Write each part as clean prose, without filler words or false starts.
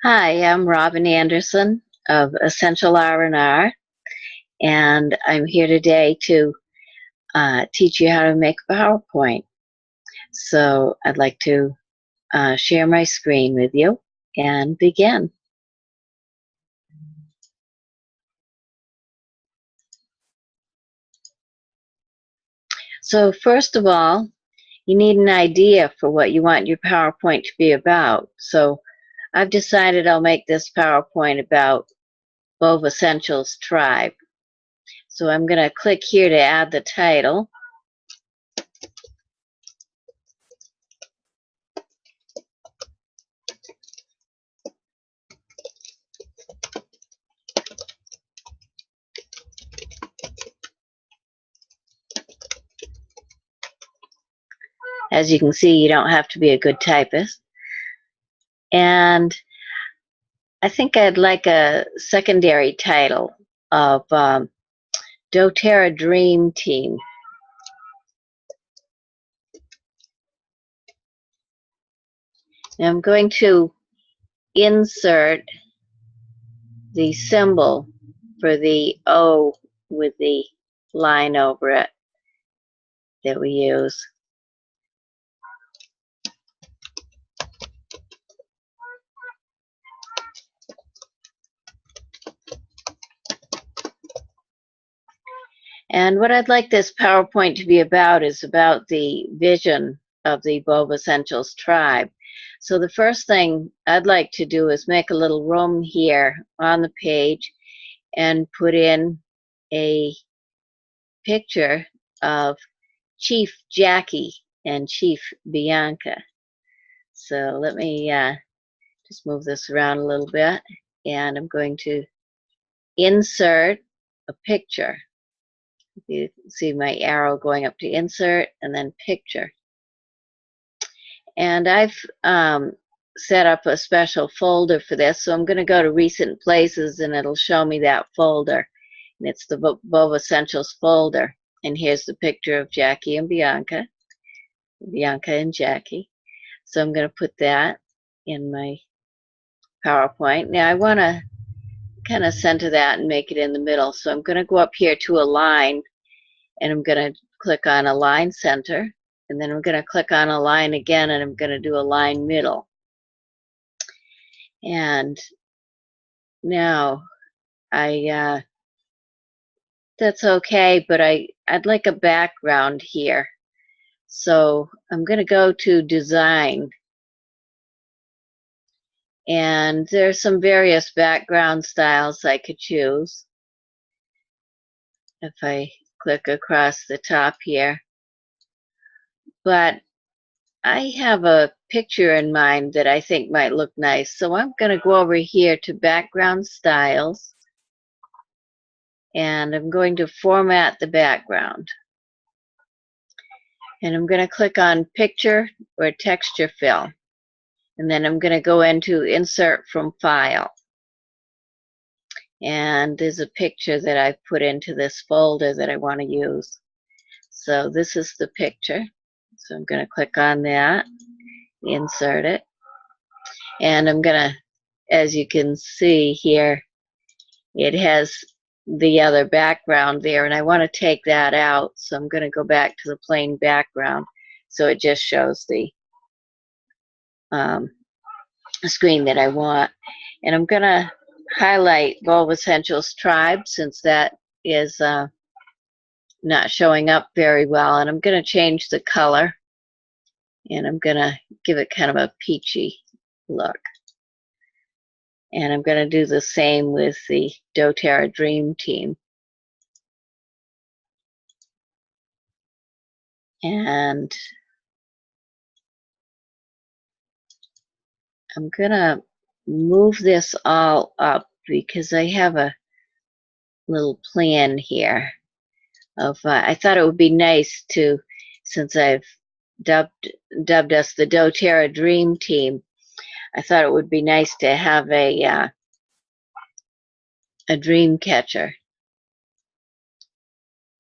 Hi, I'm Robin Anderson of Essential R&R, and I'm here today to teach you how to make a PowerPoint. So I'd like to share my screen with you and begin. So first of all, you need an idea for what you want your PowerPoint to be about. So I've decided I'll make this PowerPoint about Bova Essentials Tribe. So I'm going to click here to add the title. As you can see, you don't have to be a good typist. And I think I'd like a secondary title of doTERRA Dream Team. Now I'm going to insert the symbol for the O with the line over it that we use. And what I'd like this PowerPoint to be about is about the vision of the Bova Essentials tribe. So the first thing I'd like to do is make a little room here on the page and put in a picture of Chief Jackie and Chief Bianca. So let me just move this around a little bit, and I'm going to insert a picture. You can see my arrow going up to insert and then picture. And I've set up a special folder for this, so I'm going to go to recent places and it'll show me that folder. And it's the Bova Essentials folder. And here's the picture of Jackie and Bianca, Bianca and Jackie. So I'm going to put that in my PowerPoint. Now I want to kind of center that and make it in the middle. So I'm going to go up here to Align, and I'm going to click on Align Center. And then I'm going to click on Align again, and I'm going to do Align Middle. And now that's okay, but I'd like a background here. So I'm going to go to Design. And there's some various background styles I could choose. If I click across the top here. But I have a picture in mind that I think might look nice. So I'm going to go over here to Background Styles. And I'm going to format the background. And I'm going to click on Picture or Texture Fill. And then I'm going to go into Insert from File. And there's a picture that I've put into this folder that I want to use. So this is the picture. So I'm going to click on that, insert it. And I'm going to, as you can see here, it has the other background there, and I want to take that out. So I'm going to go back to the plain background. So it just shows the screen that I want. And I'm going to highlight Bova Essentials Tribe since that is not showing up very well. And I'm going to change the color. And I'm going to give it kind of a peachy look. And I'm going to do the same with the doTERRA Dream Team. And I'm going to move this all up because I have a little plan here of I thought it would be nice to, since I've dubbed us the doTERRA Dream Team, I thought it would be nice to have a dream catcher.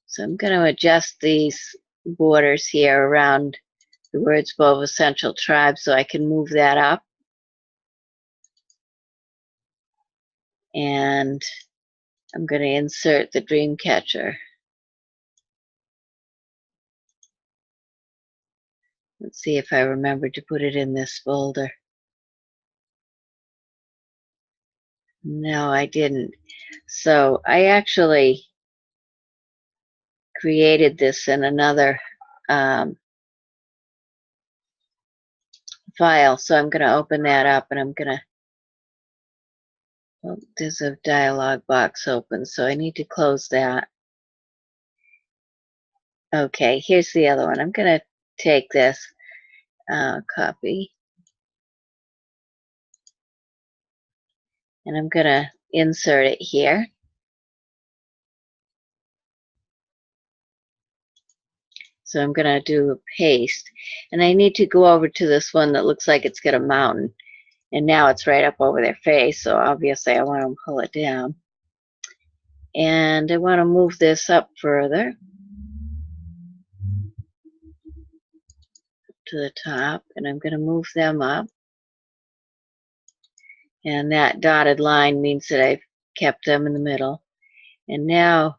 So I'm going to adjust these borders here around the words Bova Essential Tribe so I can move that up. And I'm going to insert the Dreamcatcher. Let's see if I remember to put it in this folder. No, I didn't. So I actually created this in another file. So I'm going to open that up, and I'm going to, well, there's a dialog box open, so I need to close that. Okay, here's the other one. I'm going to take this, copy, and I'm going to insert it here. So I'm going to do a paste, and I need to go over to this one that looks like it's got a mountain, and now it's right up over their face, so obviously I want to pull it down. And I want to move this up further to the top, and I'm going to move them up. And that dotted line means that I've kept them in the middle. And now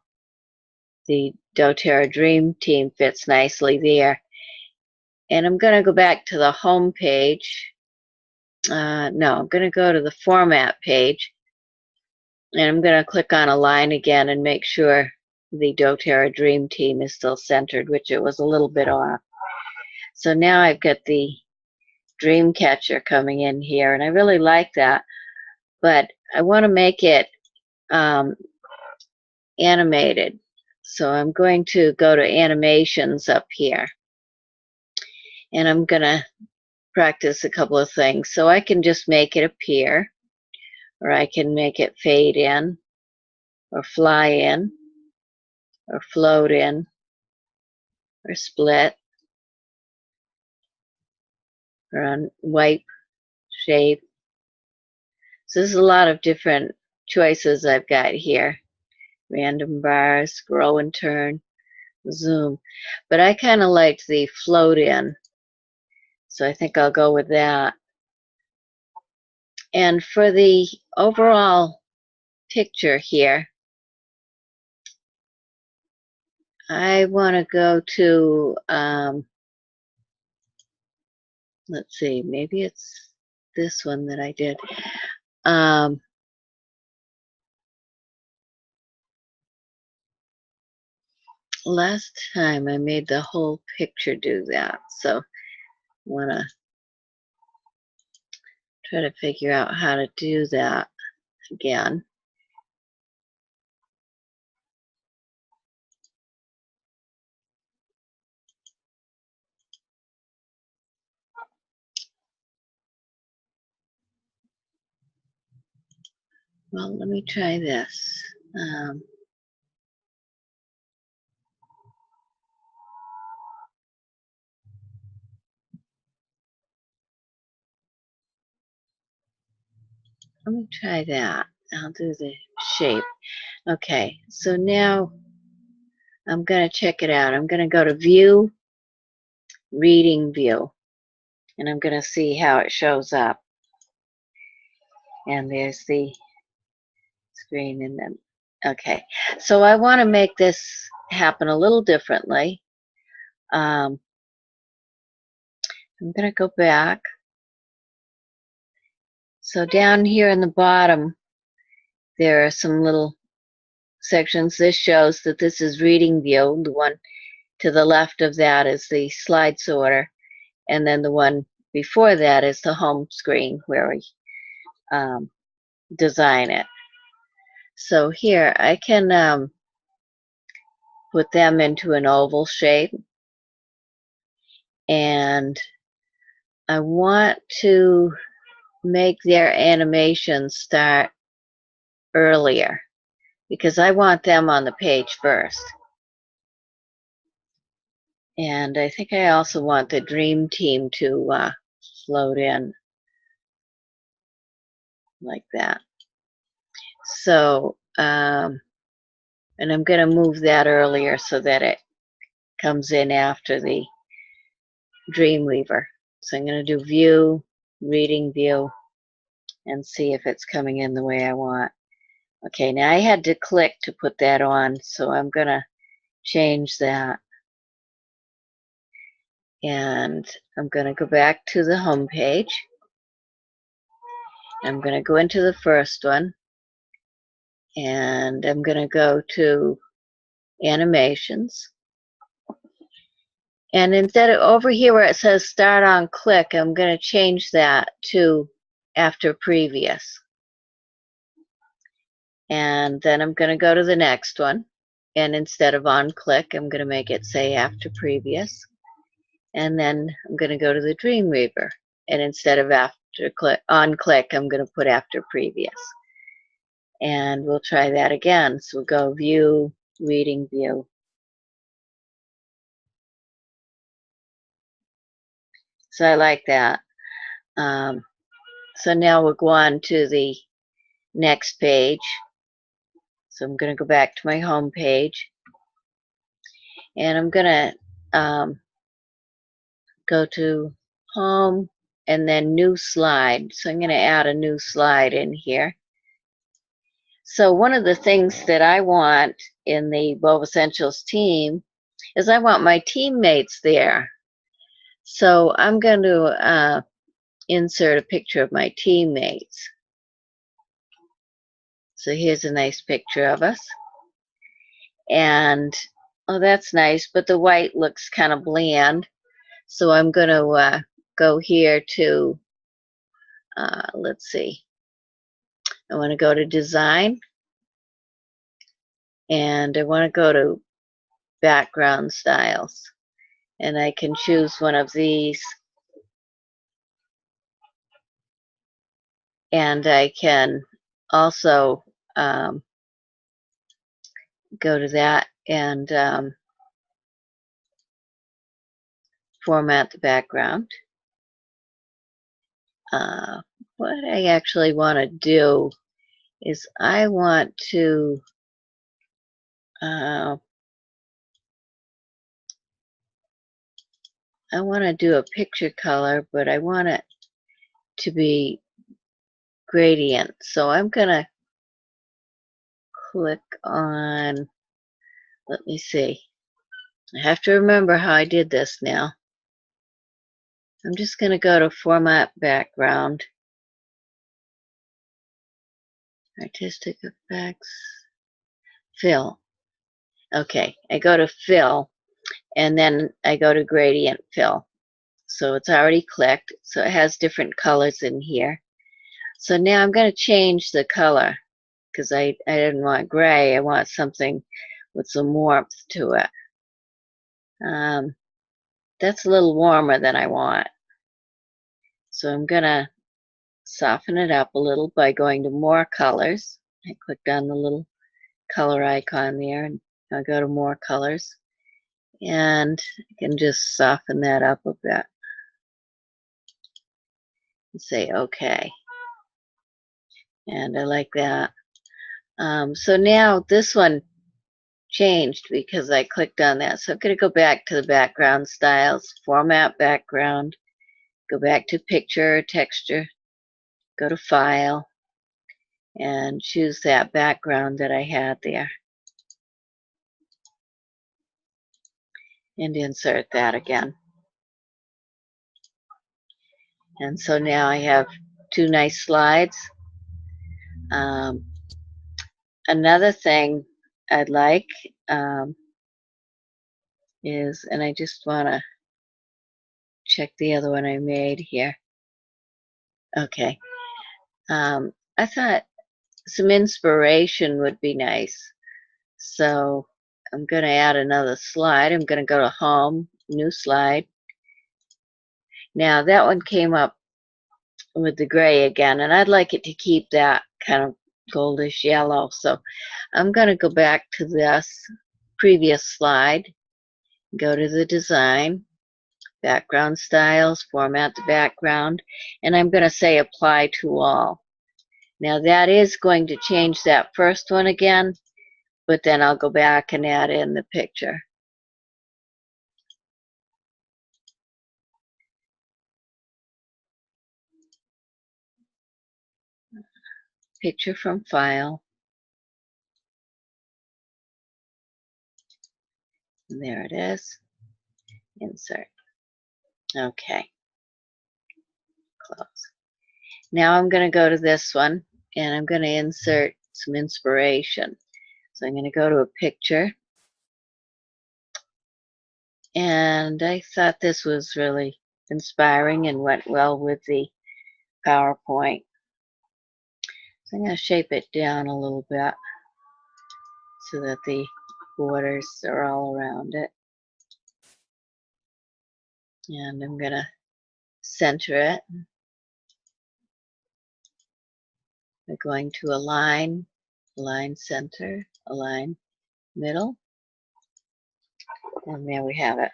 the doTERRA Dream Team fits nicely there. And I'm going to go back to the home page. No, I'm going to go to the format page. And I'm going to click on Align again and make sure the doTERRA Dream Team is still centered, which it was a little bit off. So now I've got the Dreamcatcher coming in here, and I really like that. But I want to make it animated. So I'm going to go to Animations up here. And I'm going to practice a couple of things. So I can just make it appear, or I can make it fade in, or fly in, or float in, or split, or on wipe, shape. So there's a lot of different choices I've got here. Random bars, scroll and turn, zoom. But I kind of liked the float in, so I think I'll go with that. And for the overall picture here, I want to go to, let's see, maybe it's this one that I did. Last time I made the whole picture do that, so I want to try to figure out how to do that again. Well, let me try this. Let me try that. I'll do the shape. Okay, so now I'm going to check it out. I'm going to go to View, Reading View, and I'm going to see how it shows up. And there's the screen, and then, okay. So I want to make this happen a little differently. I'm going to go back. So down here in the bottom, there are some little sections. This shows that this is Reading View. The one to the left of that is the slide sorter, and then the one before that is the home screen where we design it. So here I can put them into an oval shape, and I want to make their animation start earlier because I want them on the page first. And I think I also want the Dream Team to float in like that. So, and I'm going to move that earlier so that it comes in after the Dreamweaver. So I'm going to do View, Reading View, and see if it's coming in the way I want. Okay, now I had to click to put that on, so I'm gonna change that. And I'm gonna go back to the home page. I'm gonna go into the first one, and I'm gonna go to animations. And instead of over here where it says start on click, I'm going to change that to after previous. And then I'm going to go to the next one. And instead of on click, I'm going to make it say after previous. And then I'm going to go to the Dreamweaver. And instead of after click, on click, I'm going to put after previous. And we'll try that again. So we'll go view, reading view. So I like that. So now we'll go on to the next page. So I'm going to go back to my home page, and I'm going to go to home and then new slide. So I'm going to add a new slide in here. So one of the things that I want in the Bova Essentials team is I want my teammates there. So I'm going to insert a picture of my teammates. So here's a nice picture of us. And, oh, that's nice, but the white looks kind of bland. So I'm going to go here to, let's see, I want to go to design, and I want to go to background styles. And I can choose one of these, and I can also go to that and format the background. What I actually want to do is I want to do a picture color, but I want it to be gradient. So I'm going to click on, let me see. I have to remember how I did this now. I'm just going to go to Format Background, Artistic Effects, Fill. Okay, I go to Fill, and then I go to Gradient Fill. So it's already clicked, so it has different colors in here. So now I'm going to change the color, because I didn't want gray. I want something with some warmth to it. That's a little warmer than I want. So I'm going to soften it up a little by going to more colors. I clicked on the little color icon there, and I'll go to more colors. And I can just soften that up a bit and say OK. And I like that. So now this one changed because I clicked on that. So I'm going to go back to the background styles, format background, go back to picture, texture, go to file, and choose that background that I had there. And insert that again. And so now I have two nice slides. Another thing I'd like is, and I just want to check the other one I made here. Okay. I thought some inspiration would be nice. So I'm going to add another slide. I'm going to go to Home, New Slide. Now that one came up with the gray again, and I'd like it to keep that kind of goldish yellow. So I'm going to go back to this previous slide, go to the design, background styles, format the background, and I'm going to say apply to all. Now that is going to change that first one again, but then I'll go back and add in the picture. Picture from file, And there it is. Insert. Okay. Close. Now I'm going to go to this one and I'm going to insert some inspiration. So I'm going to go to a picture. And I thought this was really inspiring and went well with the PowerPoint. So I'm going to shape it down a little bit so that the borders are all around it. And I'm going to center it. We're going to align center, align middle, and there we have it.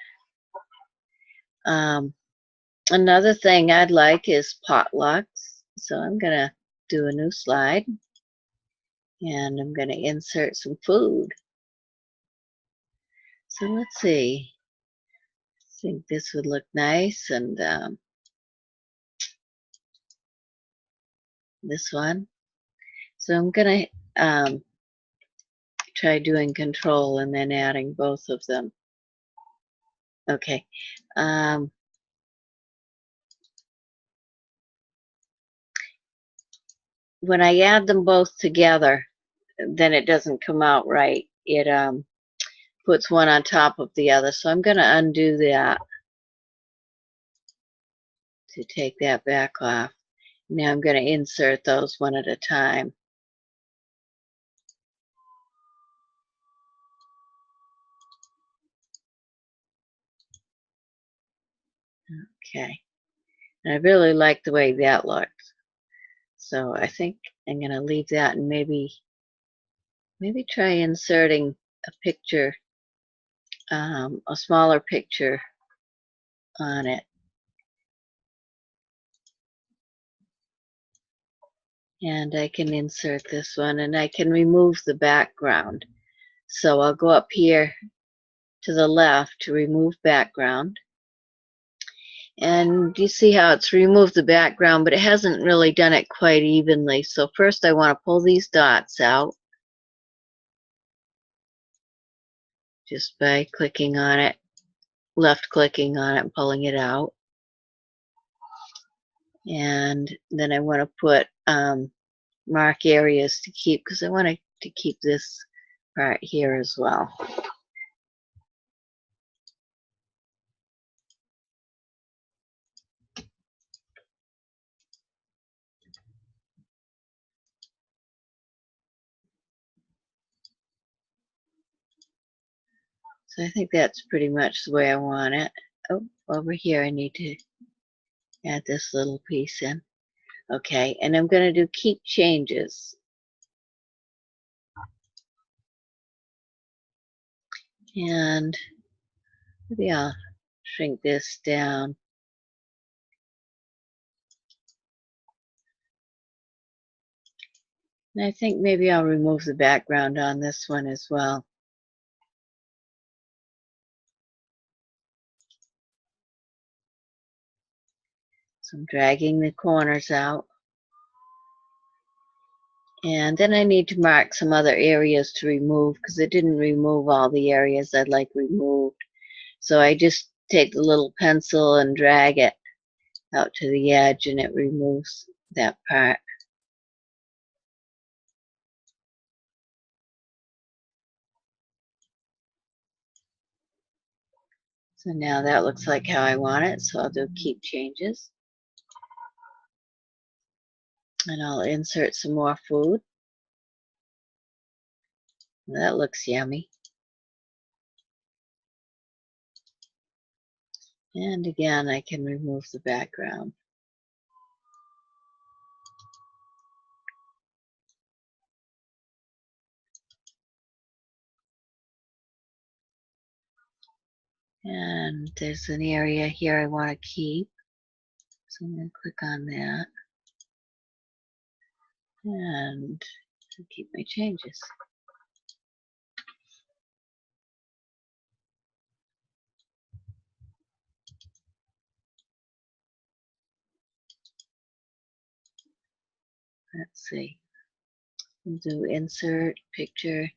Another thing I'd like is potlucks. So I'm going to do a new slide, and I'm going to insert some food. So let's see. I think this would look nice, and this one. So I'm going to try doing control and then adding both of them. Okay. When I add them both together, then it doesn't come out right. It puts one on top of the other. So I'm going to undo that to take that back off. Now I'm going to insert those one at a time. Okay. And I really like the way that looks. So I think I'm going to leave that and maybe try inserting a picture, a smaller picture on it. And I can insert this one, and I can remove the background. So I'll go up here to the left to remove background. And you see how it's removed the background, but it hasn't really done it quite evenly. So first I want to pull these dots out just by clicking on it, left clicking on it and pulling it out. And then I want to put mark areas to keep, because I want to keep this part here as well. So I think that's pretty much the way I want it. Oh, over here I need to add this little piece in. Okay, and I'm going to do keep changes. And maybe I'll shrink this down. And I think maybe I'll remove the background on this one as well. So I'm dragging the corners out. And then I need to mark some other areas to remove, because it didn't remove all the areas I'd like removed. So I just take the little pencil and drag it out to the edge, and it removes that part. So now that looks like how I want it. So I'll do keep changes. And I'll insert some more food. That looks yummy. And again, I can remove the background. And there's an area here I want to keep. So I'm going to click on that. And keep my changes. Let's see. We'll do insert picture.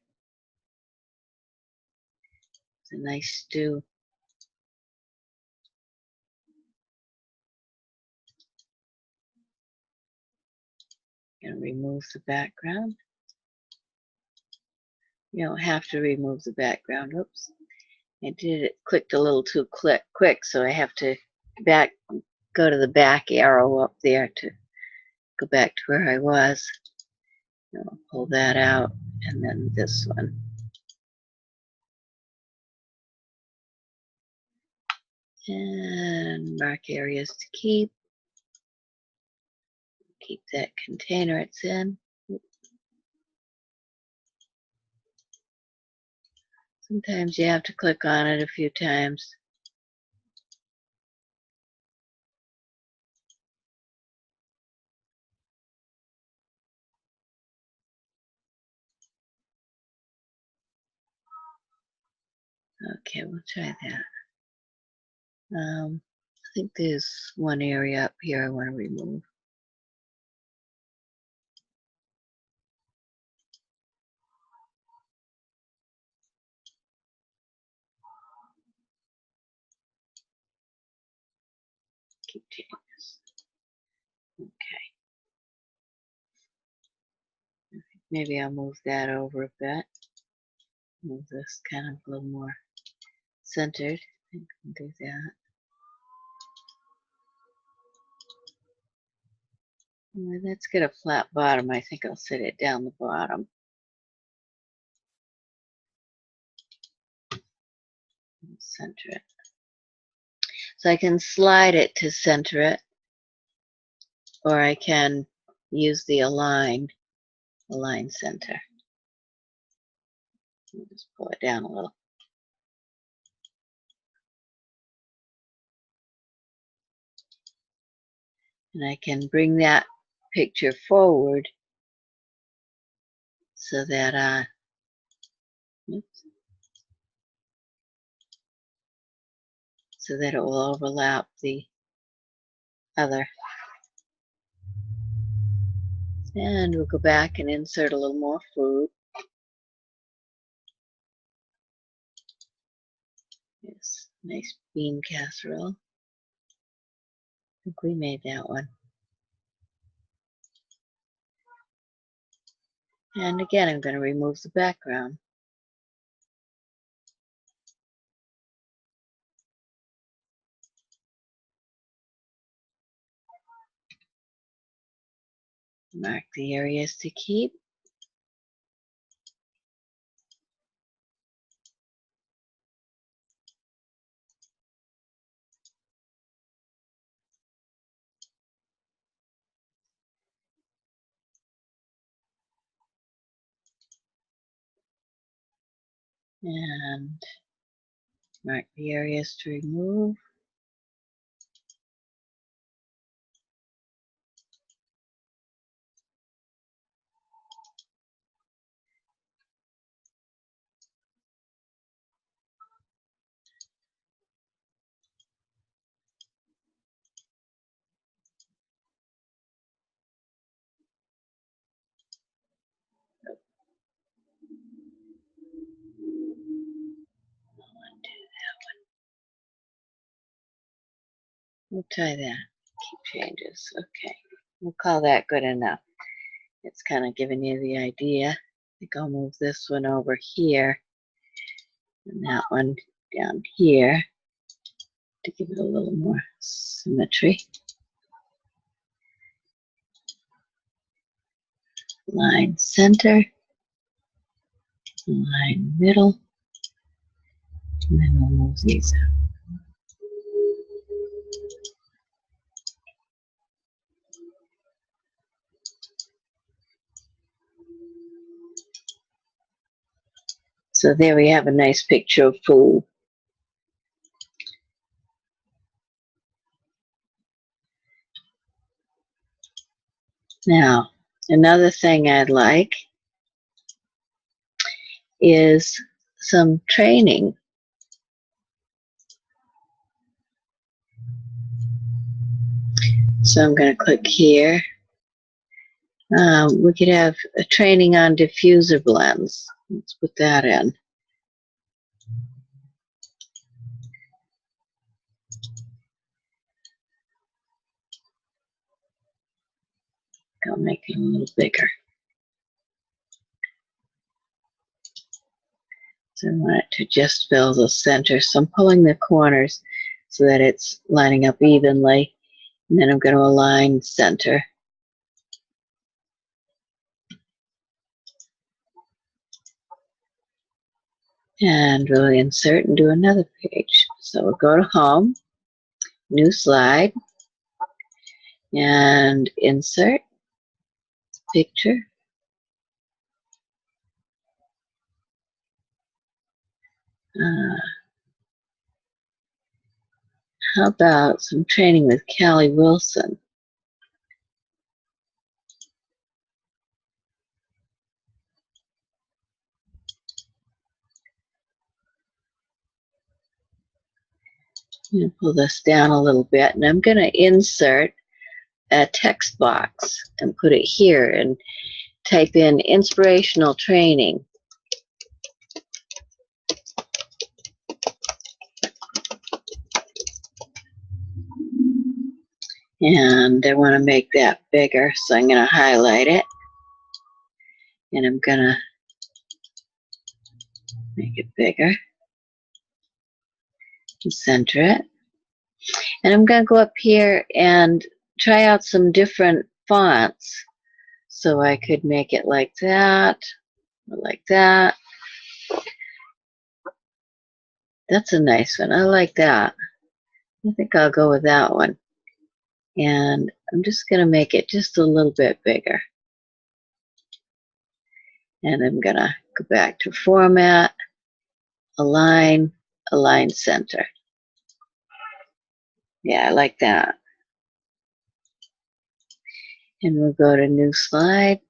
It's a nice stew. Gonna remove the background. You don't have to remove the background. Oops. I did it, clicked a little too quick, so I have to go to the back arrow up there to go back to where I was. I'll pull that out, and then this one. And mark areas to keep. Keep that container it's in. Sometimes you have to click on it a few times. Okay, we'll try that. I think there's one area up here I want to remove. Keep changes. Okay. Maybe I'll move that over a bit. Move this kind of a little more centered. I can do that. Let's get a flat bottom. I think I'll set it down the bottom. Center it. So I can slide it to center it, or I can use the align center. I'll just pull it down a little. And I can bring that picture forward so that so that it will overlap the other. And we'll go back and insert a little more food. Yes, nice bean casserole. I think we made that one. And again, I'm going to remove the background. Mark the areas to keep. And mark the areas to remove. We'll try that. Keep changes. Okay. We'll call that good enough. It's kind of giving you the idea. I think I'll move this one over here and that one down here to give it a little more symmetry. Line center, line middle, and then we'll move these out. So there we have a nice picture of food. Now, another thing I'd like is some training. So I'm going to click here. We could have a training on diffuser blends. Let's put that in. I'll make it a little bigger. So I want it to just fill the center. So I'm pulling the corners so that it's lining up evenly. And then I'm going to align center. And we'll insert and do another page. So we'll go to Home, New Slide, and Insert, Picture. How about some training with Callie Wilson? I'm going to pull this down a little bit, and I'm going to insert a text box and put it here and type in inspirational training. And I want to make that bigger, so I'm going to highlight it. And I'm going to make it bigger and center it. And I'm going to go up here and try out some different fonts. So I could make it like that, or like that. That's a nice one. I like that. I think I'll go with that one. And I'm just going to make it just a little bit bigger. And I'm going to go back to Format, Align, Align Center. Yeah, I like that. And we'll go to New Slide.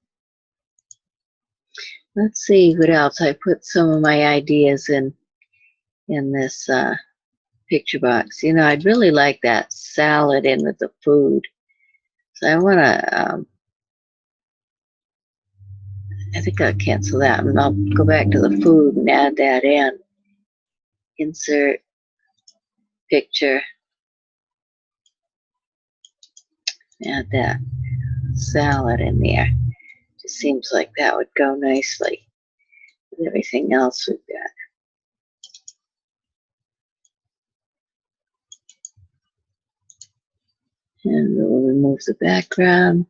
Let's see what else. I put some of my ideas in this picture box. You know, I'd really like that salad in with the food. So I want to, I think I'll cancel that and I'll go back to the food and add that in. Insert, picture, add that salad in there. Just seems like that would go nicely with everything else we've got. And we'll remove the background.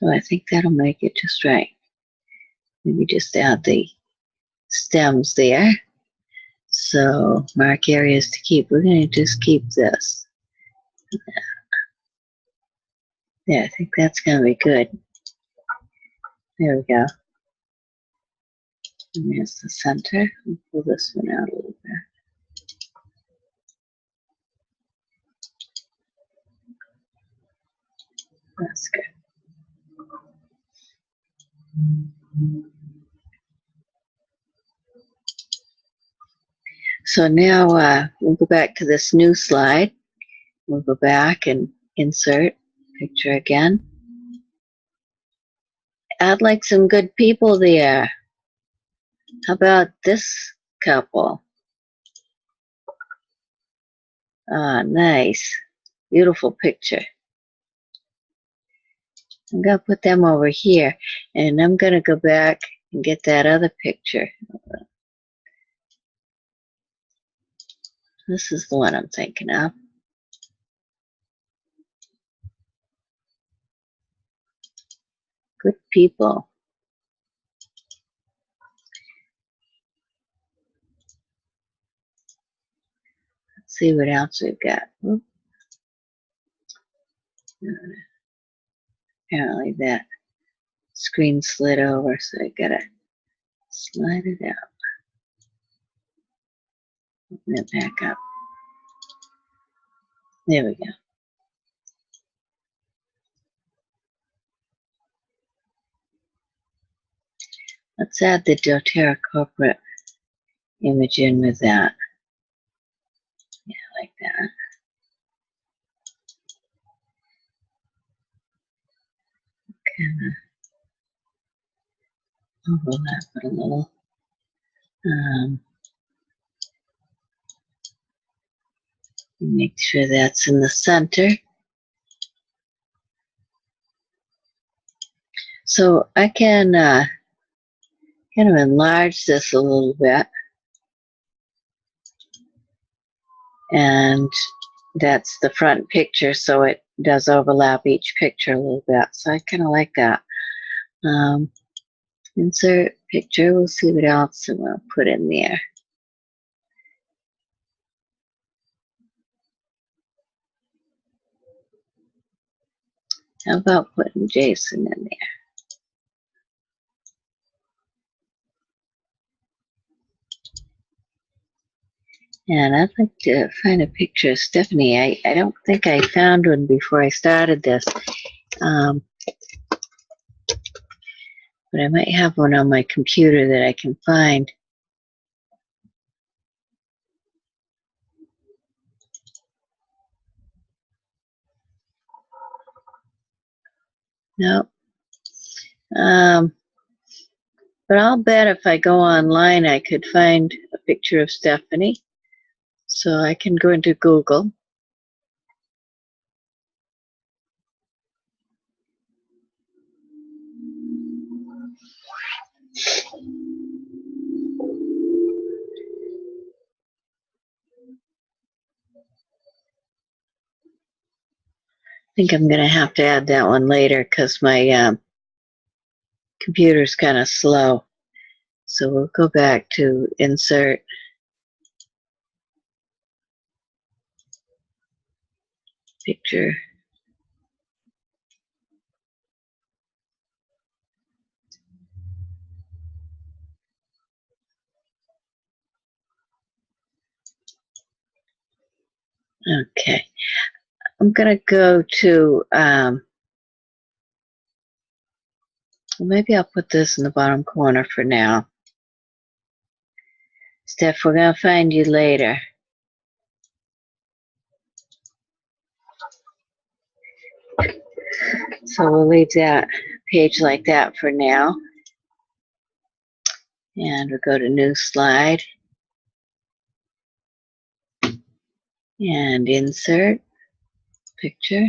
Oh, I think that'll make it just right. Maybe just add the stems there. So mark areas to keep. We're going to just keep this. Yeah, I think that's going to be good. There we go. And there's the center. I'll pull this one out a little bit. That's good. So now we'll go back to this new slide. We'll go back and insert picture again. Add like some good people there. How about this couple? Ah, nice. Beautiful picture. I'm going to put them over here, and I'm going to go back and get that other picture. This is the one I'm thinking of. Good people. Let's see what else we've got. Apparently that screen slid over, so I gotta slide it out. Open it back up. There we go. Let's add the doTERRA corporate image in with that. Yeah, like that. Kind of overlap it a little. Make sure that's in the center. So I can kind of enlarge this a little bit. And that's the front picture, so it does overlap each picture a little bit. So I kind of like that. Insert picture. We'll see what else I'm going to put in there. How about putting Jason in there? And I'd like to find a picture of Stephanie. I don't think I found one before I started this. But I might have one on my computer that I can find. Nope. But I'll bet if I go online, I could find a picture of Stephanie. So I can go into Google. I think I'm going to have to add that one later because my computer's kind of slow. So we'll go back to insert. Picture. Okay. I'm going to go to, maybe I'll put this in the bottom corner for now. Steph, we're going to find you later. So we'll leave that page like that for now. And we'll go to new slide. And insert picture.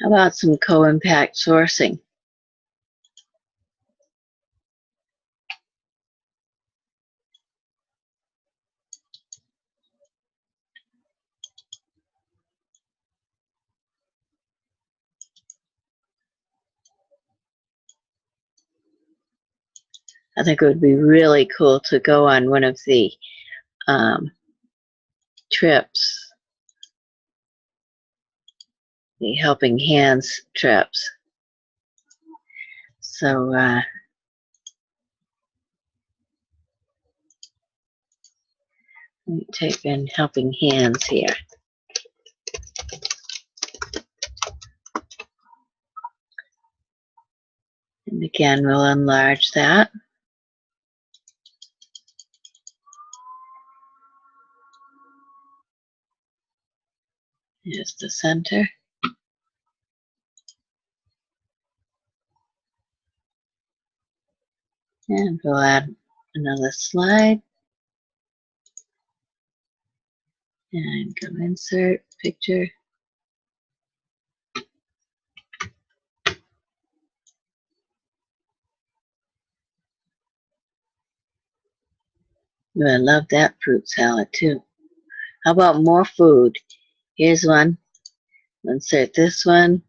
How about some co-impact sourcing? I think it would be really cool to go on one of the trips, the Helping Hands trips. So let me type in Helping Hands here. And again, we'll enlarge that. Here's the center. And we'll add another slide. And go insert picture. Ooh, I love that fruit salad too. How about more food? Here's one. Insert this one.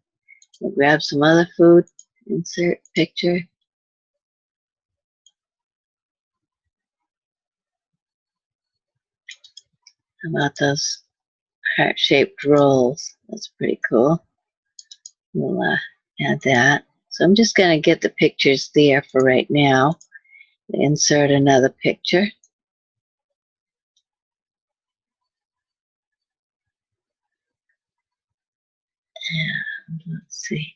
We'll grab some other food. Insert picture. How about those heart-shaped rolls? That's pretty cool. We'll add that. So I'm just going to get the pictures there for right now. Insert another picture. And let's see.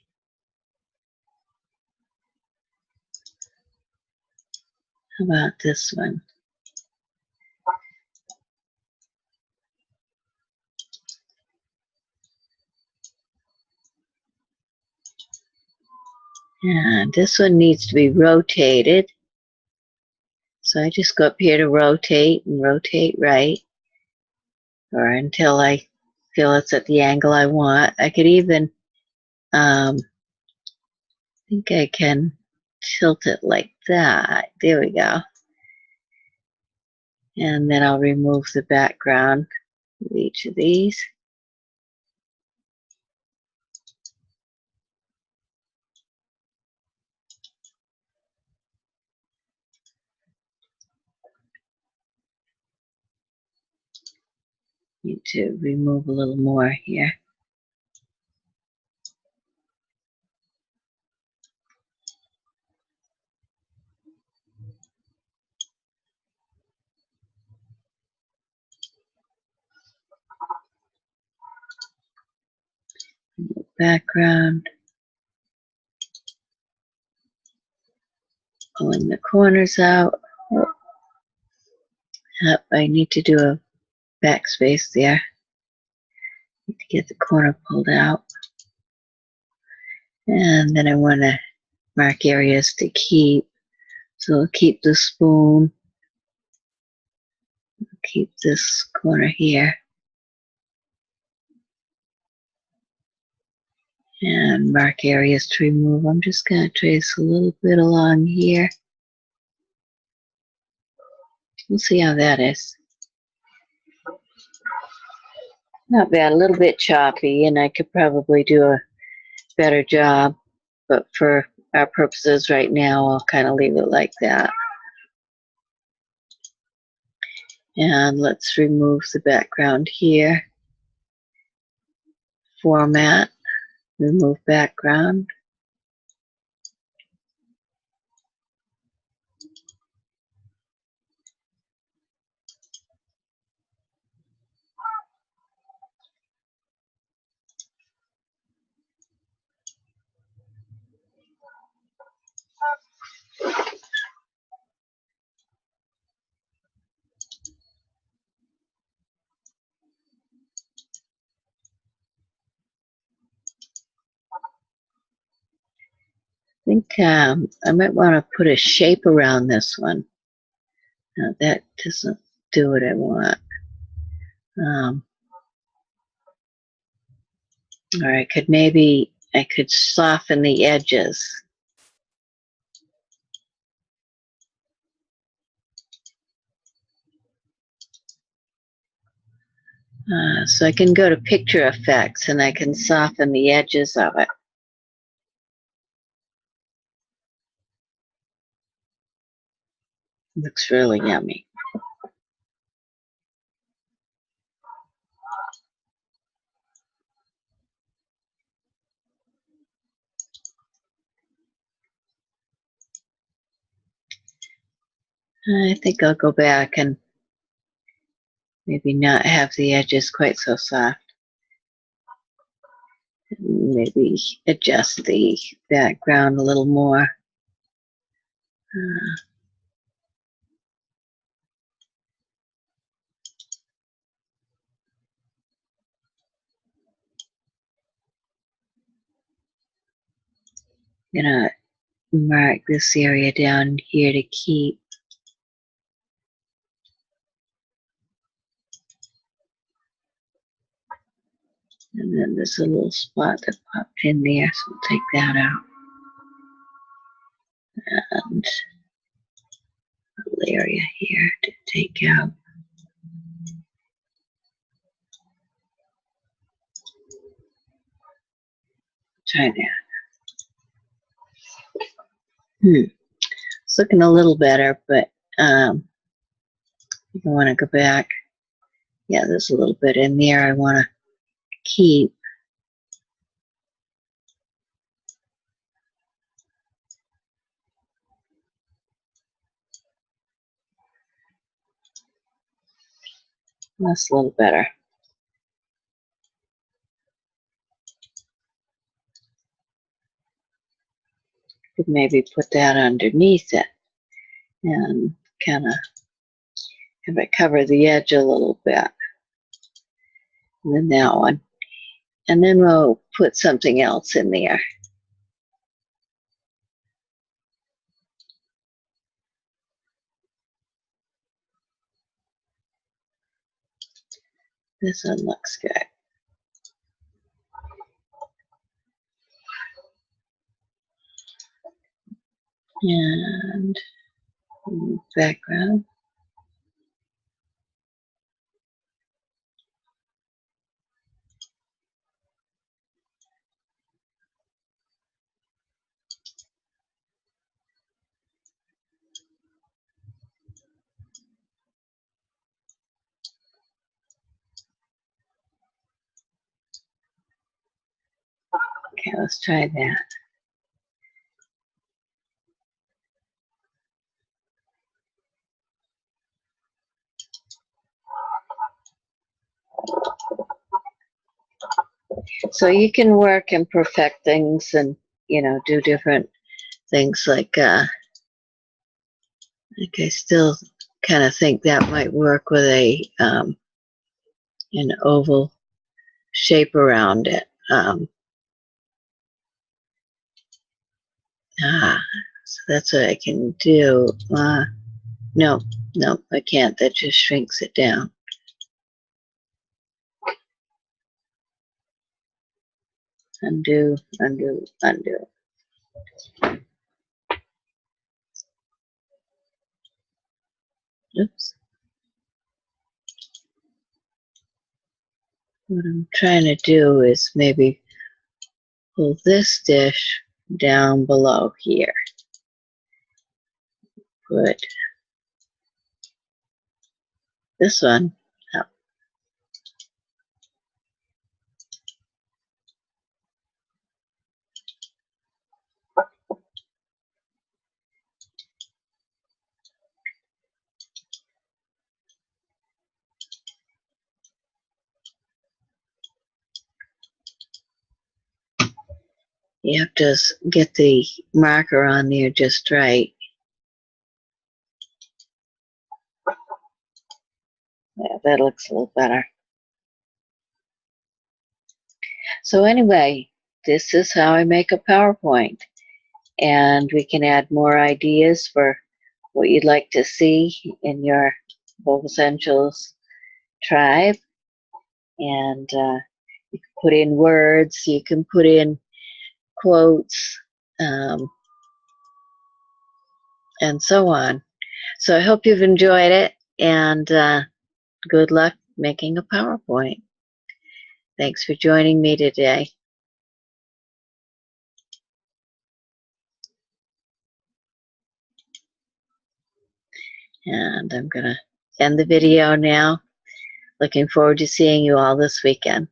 How about this one? And this one needs to be rotated. So I just go up here to rotate and rotate right, or until I feel it's at the angle I want. I could even, I think I can tilt it like that. There we go. And then I'll remove the background of each of these. Need to remove a little more here. Background. Pulling the corners out. Yep, I need to do a backspace there. Need to get the corner pulled out. And then I want to mark areas to keep. So I'll keep the spoon. Keep this corner here. And mark areas to remove. I'm just going to trace a little bit along here. We'll see how that is. Not bad, a little bit choppy, and I could probably do a better job, but for our purposes right now, I'll kind of leave it like that. And let's remove the background here. Format, remove background. I think I might want to put a shape around this one. Now that doesn't do what I want. Or I could soften the edges. So I can go to picture effects and I can soften the edges of it. Looks really yummy. I think I'll go back and maybe not have the edges quite so soft. Maybe adjust the background a little more. I'm gonna mark this area down here to keep. And then there's a little spot that popped in there, so we'll take that out. And a little area here to take out. Try that. It's looking a little better, but you want to go back. Yeah, there's a little bit in there I want to keep. That's a little better. Could maybe put that underneath it and kind of have it cover the edge a little bit. And then that one. And then we'll put something else in there. This one looks good. And background. Okay, let's try that. So you can work and perfect things and, you know, do different things like I still kind of think that might work with an oval shape around it. So that's what I can do. No, I can't. That just shrinks it down. Undo, undo, undo. Oops. What I'm trying to do is maybe pull this dish down below here. Put this one up. You have to get the marker on there just right. Yeah, that looks a little better. So anyway, this is how I make a PowerPoint. And we can add more ideas for what you'd like to see in your Bulb Essentials tribe. And you can put in words, you can put in quotes, and so on. So I hope you've enjoyed it, and good luck making a PowerPoint. Thanks for joining me today. And I'm going to end the video now. Looking forward to seeing you all this weekend.